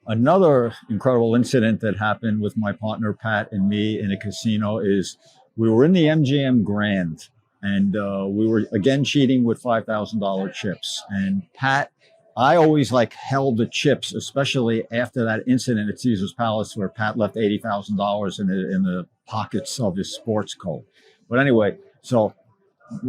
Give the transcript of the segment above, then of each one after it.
Another incredible incident that happened with my partner Pat and me in a casino is we were in the MGM Grand, and we were again cheating with $5,000 chips. And Pat, I always like held the chips, especially after that incident at Caesar's Palace where Pat left $80,000 in the pockets of his sports coat. But anyway, so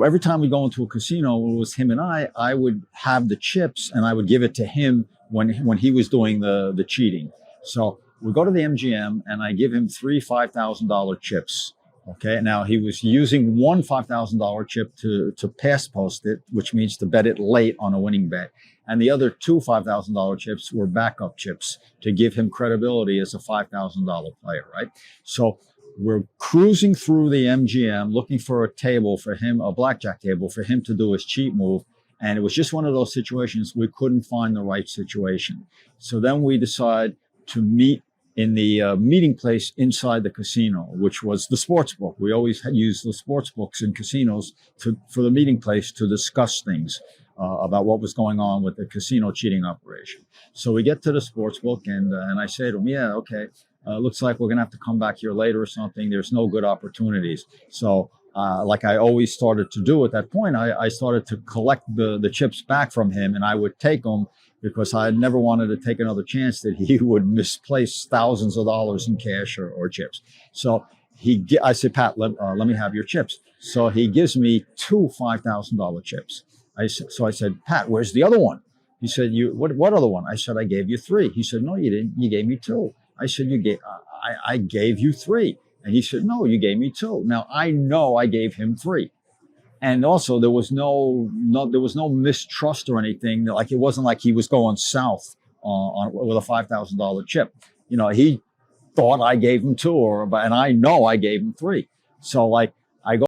every time we go into a casino, it was him and I would have the chips and I would give it to him when he was doing the cheating. So we go to the MGM and I give him three $5,000 chips. Okay, now he was using one $5,000 chip to pass post it, which means to bet it late on a winning bet. And the other two $5,000 chips were backup chips to give him credibility as a $5,000 player, right? So we're cruising through the MGM looking for a table for him, a blackjack table for him to do his cheat move. And it was just one of those situations we couldn't find the right situation. So then we decide to meet in the meeting place inside the casino, which was the sports book. We always use the sports books in casinos for the meeting place to discuss things about what was going on with the casino cheating operation. So we get to the sports book and I say to him, yeah, okay. Looks like we're going to have to come back here later or something. There's no good opportunities. So like I always started to do at that point, I started to collect the chips back from him, and I would take them because I never wanted to take another chance that he would misplace thousands of dollars in cash or chips. So I said, Pat, let me have your chips. So he gives me two $5,000 chips. So I said, Pat, where's the other one? He said, what other one? I said, I gave you three. He said, no, you didn't. You gave me two. I said, I gave you three. And he said, no, you gave me two. Now I know I gave him three. And also there was no mistrust or anything. Like it wasn't like he was going south with a $5,000 chip. You know, he thought I gave him two and I know I gave him three. So like